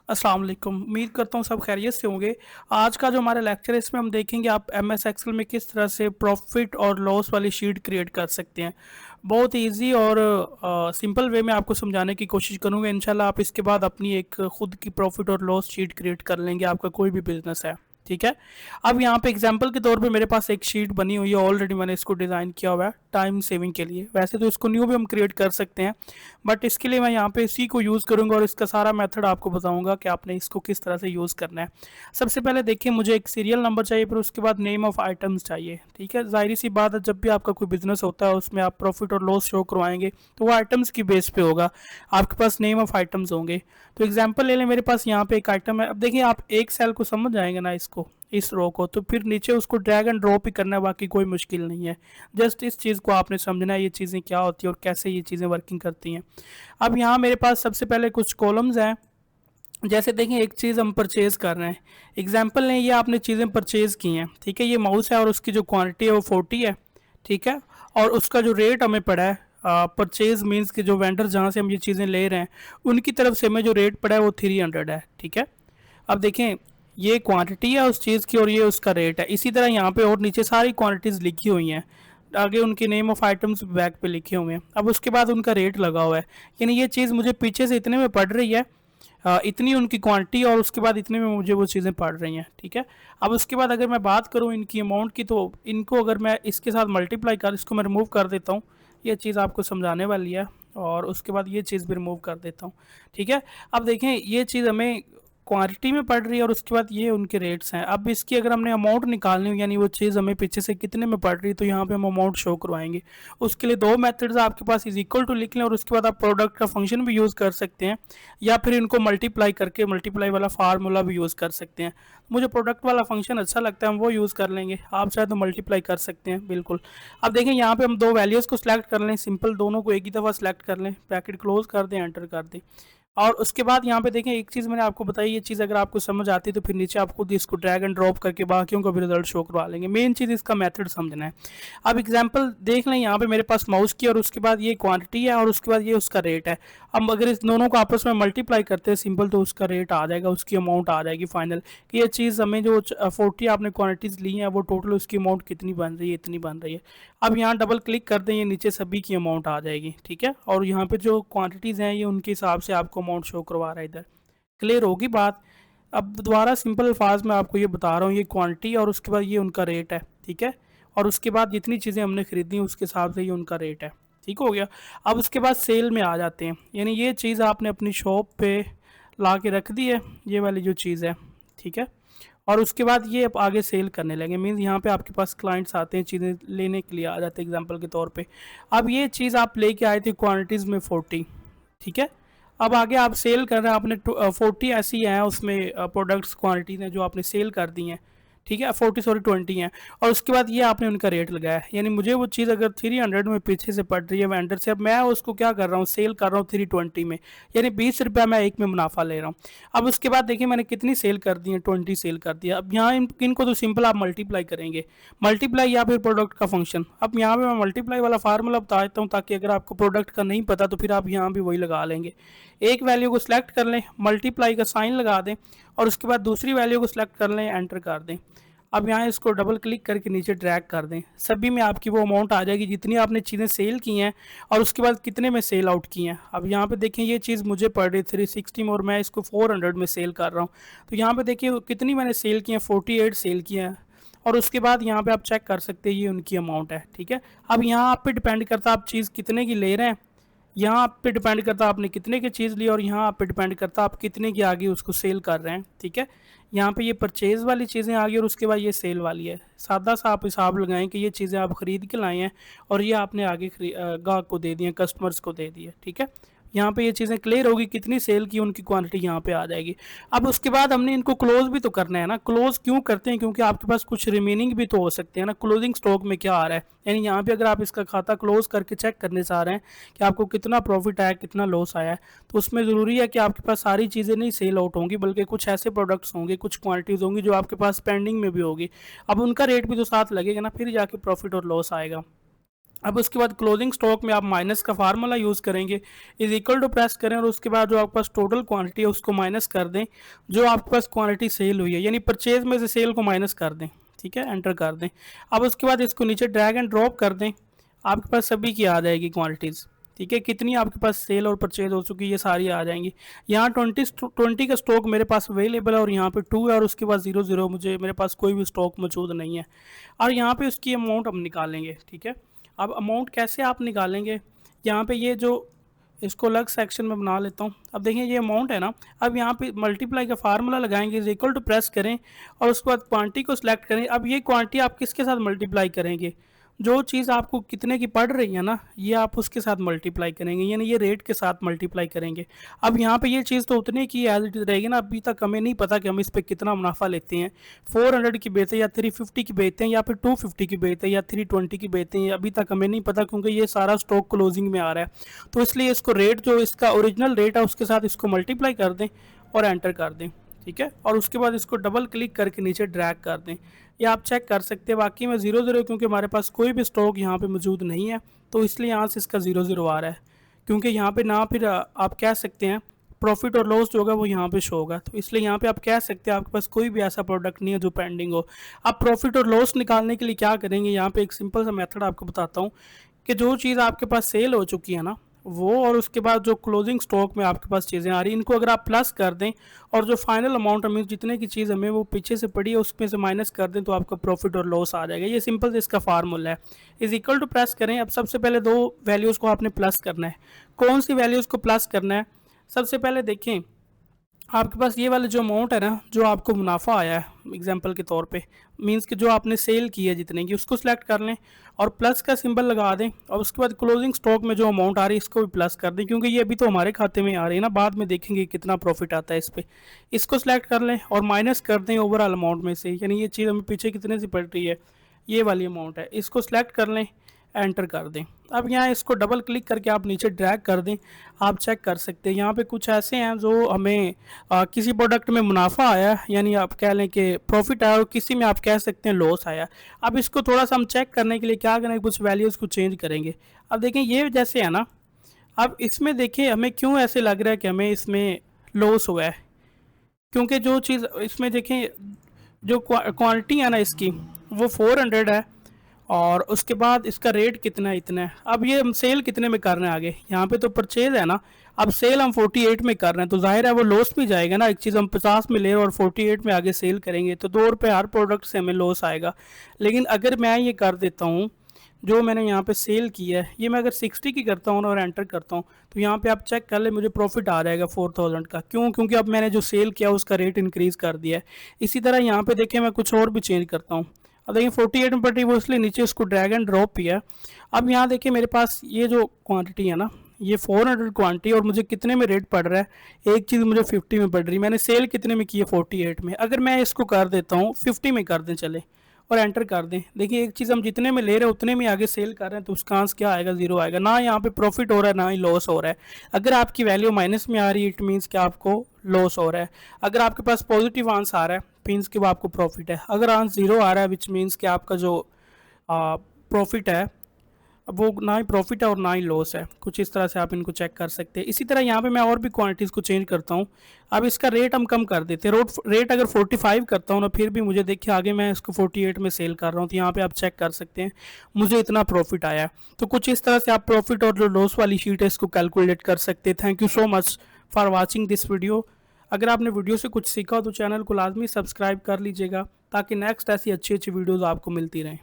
अस्सलाम वालेकुम। उम्मीद करता हूँ सब खैरियत से होंगे। आज का जो हमारा लेक्चर है इसमें हम देखेंगे आप एमएस एक्सेल में किस तरह से प्रॉफिट और लॉस वाली शीट क्रिएट कर सकते हैं। बहुत इजी और सिंपल वे में आपको समझाने की कोशिश करूँगा। इंशाल्लाह आप इसके बाद अपनी एक खुद की प्रॉफिट और लॉस शीट क्रिएट कर लेंगे, आपका कोई भी बिजनेस है। ठीक है। अब यहाँ पे एग्जांपल के तौर पे मेरे पास एक शीट बनी हुई है, ऑलरेडी मैंने इसको डिज़ाइन किया हुआ है टाइम सेविंग के लिए। वैसे तो इसको न्यू भी हम क्रिएट कर सकते हैं, बट इसके लिए मैं यहाँ पे इसी को यूज़ करूँगा और इसका सारा मेथड आपको बताऊँगा कि आपने इसको किस तरह से यूज़ करना है। सबसे पहले देखिए, मुझे एक सीरियल नंबर चाहिए, फिर उसके बाद नेम ऑफ़ आइटम्स चाहिए। ठीक है, ज़ाहिर सी बात है, जब भी आपका कोई बिजनेस होता है उसमें आप प्रॉफिट और लॉस शो करवाएंगे तो वो आइटम्स की बेस पे होगा, आपके पास नेम ऑफ़ आइटम्स होंगे। तो एग्जाम्पल ले लें, मेरे पास यहाँ पे एक आइटम है। अब देखिए, आप एक सेल को समझ जाएंगे ना, इसको, इस रो को, तो फिर नीचे उसको ड्रैग एंड ड्रॉप ही करना है, बाकी कोई मुश्किल नहीं है। जस्ट इस चीज़ को आपने समझना है, ये चीज़ें क्या होती है और कैसे ये चीज़ें वर्किंग करती हैं। अब यहाँ मेरे पास सबसे पहले कुछ कॉलम्स हैं। जैसे देखें, एक चीज़ हम परचेज़ कर रहे हैं। एग्जाम्पल ने ये आपने चीज़ें परचेज़ की हैं। ठीक है, ये माउस है और उसकी जो क्वांटिटी है वो 40 है। ठीक है, और उसका जो रेट हमें पड़ा है, परचेज मीन्स कि जो वेंडर जहाँ से हम ये चीज़ें ले रहे हैं उनकी तरफ से हमें जो रेट पड़ा है वो 300 है। ठीक है, अब देखें, ये क्वांटिटी है उस चीज़ की और ये उसका रेट है। इसी तरह यहाँ पे और नीचे सारी क्वांटिटीज़ लिखी हुई हैं, आगे उनके नेम ऑफ आइटम्स बैक पे लिखे हुए हैं। अब उसके बाद उनका रेट लगा हुआ है, यानी ये चीज़ मुझे पीछे से इतने में पड़ रही है, इतनी उनकी क्वांटिटी और उसके बाद इतने में मुझे वो चीज़ें पड़ रही हैं। ठीक है, अब उसके बाद अगर मैं बात करूँ इनकी अमाउंट की, तो इनको अगर मैं इसके साथ मल्टीप्लाई कर, इसको मैं रिमूव कर देता हूँ, ये चीज़ आपको समझाने वाली है, और उसके बाद ये चीज़ भी रिमूव कर देता हूँ। ठीक है, अब देखें, ये चीज़ हमें क्वांटिटी में पड़ रही है और उसके बाद ये उनके रेट्स हैं। अब इसकी अगर हमने अमाउंट निकालनी हो, यानी वो चीज़ हमें पीछे से कितने में पड़ रही है, तो यहाँ पे हम अमाउंट शो करवाएंगे। उसके लिए दो मेथड्स आपके पास, इज इक्वल टू लिख लें और उसके बाद आप प्रोडक्ट का फंक्शन भी यूज़ कर सकते हैं, या फिर इनको मल्टीप्लाई करके मल्टीप्लाई वाला फार्मूला भी यूज़ कर सकते हैं। मुझे प्रोडक्ट वाला फंक्शन अच्छा लगता है, हम वो यूज़ कर लेंगे। आप चाहे तो मल्टीप्लाई कर सकते हैं, बिल्कुल। अब देखें, यहाँ पे हम दो वैल्यूज़ को सिलेक्ट कर लें, सिंपल, दोनों को एक ही दफ़ा सिलेक्ट कर लें, ब्रैकेट क्लोज कर दें, एंटर कर दें। और उसके बाद यहाँ पे देखें, एक चीज़ मैंने आपको बताई, ये चीज़ अगर आपको समझ आती है तो फिर नीचे आप खुद इसको ड्रैग एंड ड्रॉप करके बाकियों का भी रिजल्ट शो करवा लेंगे। मेन चीज़ इसका मेथड समझना है। अब एग्जांपल देख लें, यहाँ पे मेरे पास माउस की और उसके बाद ये क्वांटिटी है और उसके बाद ये उसका रेट है। अब अगर इस दोनों को आपस में मल्टीप्लाई करते हैं सिंपल, तो उसका रेट आ जाएगा, उसकी अमाउंट आ जाएगी फाइनल, कि ये चीज़ हमें जो 40 आपने क्वान्टिटीज़ ली हैं वो टोटल उसकी अमाउंट कितनी बन रही है, इतनी बन रही है। अब यहाँ डबल क्लिक कर दें, ये नीचे सभी की अमाउंट आ जाएगी। ठीक है, और यहाँ पे जो क्वांटिटीज़ हैं ये उनके हिसाब से आपको अमाउंट शो करवा रहा है इधर। क्लियर होगी बात? अब दोबारा सिंपल अल्फाज में आपको ये बता रहा हूँ, ये क्वांटिटी और उसके बाद ये उनका रेट है। ठीक है, और उसके बाद जितनी चीज़ें हमने खरीदी उसके हिसाब से ये उनका रेट है। ठीक हो गया। अब उसके बाद सेल में आ जाते हैं, यानी ये चीज़ आपने अपनी शॉप पे ला के रख दी है, ये वाली जो चीज़ है। ठीक है, और उसके बाद ये आप आगे सेल करने लगे, मीन्स यहाँ पे आपके पास क्लाइंट्स आते हैं, चीज़ें लेने के लिए आ जाते हैं एग्जांपल के तौर पे। अब ये चीज़ आप लेके आए थे क्वांटिटीज़ में 40। ठीक है, अब आगे आप सेल कर रहे हैं, आपने 40 ऐसी हैं उसमें प्रोडक्ट्स क्वांटिटीज़ हैं जो आपने सेल कर दी हैं। ठीक है, 40 सॉरी 20 हैं, और उसके बाद ये आपने उनका रेट लगाया है। यानी मुझे वो चीज़ अगर 300 में पीछे से पड़ रही है वेंडर से, अब मैं उसको क्या कर रहा हूँ, सेल कर रहा हूँ 320 में, यानी 20 रुपया मैं एक में मुनाफा ले रहा हूँ। अब उसके बाद देखिए मैंने कितनी सेल कर दी है, 20 सेल कर दिया। अब यहाँ इनको तो सिंपल आप मल्टीप्लाई करेंगे, मल्टीप्लाई या फिर प्रोडक्ट का फंक्शन। अब यहाँ पे मैं मल्टीप्लाई वाला फार्मूला बता देता हूँ, ताकि अगर आपको प्रोडक्ट का नहीं पता तो फिर आप यहाँ भी वही लगा लेंगे। एक वैल्यू को सिलेक्ट कर लें, मल्टीप्लाई का साइन लगा दें, और उसके बाद दूसरी वैल्यू को सिलेक्ट कर लें, एंटर कर दें। अब यहाँ इसको डबल क्लिक करके नीचे ड्रैग कर दें, सभी में आपकी वो अमाउंट आ जाएगी जितनी आपने चीज़ें सेल की हैं और उसके बाद कितने में सेल आउट की हैं। अब यहाँ पे देखें, ये चीज़ मुझे पड़ रही 360 में और मैं इसको 400 में सेल कर रहा हूँ। तो यहाँ पे देखिए कितनी मैंने सेल की हैं, 48 सेल की हैं, और उसके बाद यहाँ पे आप चेक कर सकते हैं ये उनकी अमाउंट है। ठीक है, अब यहाँ आप पे डिपेंड करता है आप चीज़ कितने की ले रहे हैं, यहाँ आप पे डिपेंड करता है आपने कितने की चीज़ ली, और यहाँ आप पे डिपेंड करता है आप कितने की आगे उसको सेल कर रहे हैं। ठीक है, यहाँ पे ये परचेज़ वाली चीज़ें आ गई और उसके बाद ये सेल वाली है। सादा सा आप हिसाब लगाएं कि ये चीज़ें आप ख़रीद के लाए हैं और ये आपने आगे गाहक को दे दी हैं, कस्टमर्स को दे दी है। ठीक है, यहाँ पे ये चीज़ें क्लियर होगी, कितनी सेल की उनकी क्वांटिटी यहाँ पे आ जाएगी। अब उसके बाद हमने इनको क्लोज भी तो करना है ना। क्लोज क्यों करते हैं, क्योंकि आपके पास कुछ रिमेनिंग भी तो हो सकते हैं ना, क्लोजिंग स्टॉक में क्या आ रहा है। यानी यहाँ पे अगर आप इसका खाता क्लोज करके चेक करने चाह रहे हैं कि आपको कितना प्रॉफिट आया, कितना लॉस आया है, तो उसमें ज़रूरी है कि आपके पास सारी चीज़ें नहीं सेल आउट होंगी, बल्कि कुछ ऐसे प्रोडक्ट्स होंगे, कुछ क्वांटिटीज़ होंगी जो आपके पास पेंडिंग में भी होगी। अब उनका रेट भी तो साथ लगेगा ना, फिर जाके प्रॉफिट और लॉस आएगा। अब उसके बाद क्लोजिंग स्टॉक में आप माइनस का फार्मूला यूज़ करेंगे, इज इक्वल टू प्रेस करें और उसके बाद जो आपके पास टोटल क्वांटिटी है उसको माइनस कर दें, जो आपके पास क्वांटिटी सेल हुई है, यानी परचेज में से सेल को माइनस कर दें। ठीक है, एंटर कर दें। अब उसके बाद इसको नीचे ड्रैग एंड ड्रॉप कर दें, आपके पास सभी की आ जाएगी क्वान्टिटीज़। ठीक है, कितनी आपके पास सेल और परचेज हो चुकी है ये सारी आ जाएंगी। यहाँ 20 का स्टॉक मेरे पास अवेलेबल है और यहाँ पे 2 है और उसके बाद 0 मुझे मेरे पास कोई भी स्टॉक मौजूद नहीं है। और यहाँ पे उसकी अमाउंट हम निकालेंगे। ठीक है, अब अमाउंट कैसे आप निकालेंगे, यहाँ पे ये जो इसको अलग सेक्शन में बना लेता हूँ। अब देखिए ये अमाउंट है ना, अब यहाँ पे मल्टीप्लाई का फार्मूला लगाएंगे, इज इक्वल टू प्रेस करें और उसके बाद क्वांटिटी को सिलेक्ट करें। अब ये क्वांटिटी आप किसके साथ मल्टीप्लाई करेंगे, जो चीज़ आपको कितने की पड़ रही है ना, ये आप उसके साथ मल्टीप्लाई करेंगे, यानी ये रेट के साथ मल्टीप्लाई करेंगे। अब यहाँ पे ये चीज़ तो उतने की एज इट इज़ रहेगी ना, अभी तक हमें नहीं पता कि हम इस पर कितना मुनाफा लेते हैं। 400 की बेचते हैं या 350 की बेचते हैं या फिर 250 की बेचते हैं या 320 की बेचते हैं, अभी तक हमें नहीं पता, क्योंकि ये सारा स्टॉक क्लोजिंग में आ रहा है। तो इसलिए इसको रेट जो इसका ओरिजिनल रेट है उसके साथ इसको मल्टीप्लाई कर दें और एंटर कर दें। ठीक है, और उसके बाद इसको डबल क्लिक करके नीचे ड्रैग कर दें। ये आप चेक कर सकते हैं, बाकी में 0 क्योंकि हमारे पास कोई भी स्टॉक यहाँ पे मौजूद नहीं है, तो इसलिए यहाँ से इसका 0 आ रहा है, क्योंकि यहाँ पे ना फिर आप कह सकते हैं प्रॉफिट और लॉस जो होगा वो यहाँ पे शो होगा, तो इसलिए यहाँ पे आप कह सकते हैं आपके पास कोई भी ऐसा प्रोडक्ट नहीं है जो पेंडिंग हो। आप प्रॉफिट और लॉस निकालने के लिए क्या करेंगे, यहाँ पे एक सिंपल सा मेथड आपको बताता हूँ कि जो चीज़ आपके पास सेल हो चुकी है ना वो, और उसके बाद जो क्लोजिंग स्टॉक में आपके पास चीज़ें आ रही हैं, इनको अगर आप प्लस कर दें और जो फाइनल अमाउंट हमें जितने की चीज़ हमें वो पीछे से पड़ी है उसमें से माइनस कर दें, तो आपका प्रॉफिट और लॉस आ जाएगा। ये सिंपल से इसका फार्मूला है। इज इक्वल टू प्लस करें। अब सबसे पहले दो वैल्यूज़ को आपने प्लस करना है। कौन सी वैल्यूज़ को प्लस करना है, सबसे पहले देखें आपके पास ये वाला जो अमाउंट है ना, जो आपको मुनाफा आया है एग्जांपल के तौर पे, मींस कि जो आपने सेल की है जितने की, उसको सिलेक्ट कर लें और प्लस का सिंबल लगा दें और उसके बाद क्लोजिंग स्टॉक में जो अमाउंट आ रही है इसको भी प्लस कर दें, क्योंकि ये अभी तो हमारे खाते में आ रही है ना, बाद में देखेंगे कितना प्रॉफिट आता है इस पर। इसको सिलेक्ट कर लें और माइनस कर दें ओवरऑल अमाउंट में से, यानी ये चीज़ हमें पीछे कितने से पड़ रही है, ये वाली अमाउंट है, इसको सिलेक्ट कर लें, एंटर कर दें। अब यहाँ इसको डबल क्लिक करके आप नीचे ड्रैग कर दें। आप चेक कर सकते हैं यहाँ पे कुछ ऐसे हैं जो हमें किसी प्रोडक्ट में मुनाफा आया, यानी आप कह लें कि प्रॉफिट आया, और किसी में आप कह सकते हैं लॉस आया। अब इसको थोड़ा सा हम चेक करने के लिए क्या करेंगे, कुछ वैल्यूज़ को चेंज करेंगे। अब देखें ये जैसे है ना, अब इसमें देखिए हमें क्यों ऐसे लग रहा है कि हमें इसमें लॉस हुआ है, क्योंकि जो चीज़ इसमें देखें जो क्वांटिटी है ना इसकी वो 400 है और उसके बाद इसका रेट कितना है, इतना है। अब ये हम सेल कितने में कर रहे हैं आगे, यहाँ पे तो परचेज है ना, अब सेल हम 48 में कर रहे हैं, तो जाहिर है वो लॉस भी जाएगा ना। एक चीज़ हम 50 में ले रहे और 48 में आगे सेल करेंगे तो 2 रुपये हर प्रोडक्ट से हमें लॉस आएगा। लेकिन अगर मैं ये कर देता हूँ, जो मैंने यहाँ पे सेल किया है ये मैं अगर 60 की करता हूँ और एंटर करता हूँ, तो यहाँ पे आप चेक कर ले मुझे प्रॉफिट आ जाएगा 4000 का। क्यों, क्योंकि अब मैंने जो सेल किया उसका रेट इंक्रीज़ कर दिया है। इसी तरह यहाँ पे देखें मैं कुछ और भी चेंज करता हूँ। अब देखिए 48 में पड़ी वो इसलिए नीचे उसको ड्रैग एंड ड्रॉप किया है। अब यहाँ देखिए मेरे पास ये जो क्वांटिटी है ना, ये 400 क्वांटिटी और मुझे कितने में रेट पड़ रहा है, एक चीज़ मुझे 50 में पड़ रही है, मैंने सेल कितने में की है 48 में। अगर मैं इसको कर देता हूँ 50 में कर दें चले और एंटर कर दें, देखिए एक चीज़ हम जितने में ले रहे हैं उतने में आगे सेल कर रहे हैं, तो उसका आंसर क्या आएगा, 0 आएगा ना। यहाँ पे प्रॉफिट हो रहा है ना ही लॉस हो रहा है। अगर आपकी वैल्यू माइनस में आ रही है इट मीन्स कि आपको लॉस हो रहा है। अगर आपके पास पॉजिटिव आंसर आ रहा है मीन्स कि वो आपको प्रॉफिट है। अगर आंसर 0 आ रहा है विच मीन्स कि आपका जो प्रॉफिट है अब वो ना ही प्रॉफिट है और ना ही लॉस है। कुछ इस तरह से आप इनको चेक कर सकते हैं। इसी तरह यहाँ पे मैं और भी क्वांटिटीज़ को चेंज करता हूँ। अब इसका रेट हम कम कर देते हैं, रेट अगर 45 करता हूँ ना, फिर भी मुझे देखिए आगे मैं इसको 48 में सेल कर रहा हूँ, तो यहाँ पे आप चेक कर सकते हैं मुझे इतना प्रॉफिट आया है। तो कुछ इस तरह से आप प्रॉफिट और जो लॉस वाली शीट है इसको कैलकुलेट कर सकते हैं। Thank you so much for watching this video. अगर आपने वीडियो से कुछ सीखा हो तो चैनल को लाजमी सब्सक्राइब कर लीजिएगा, ताकि नेक्स्ट ऐसी अच्छी अच्छी वीडियोज़ आपको मिलती रहें।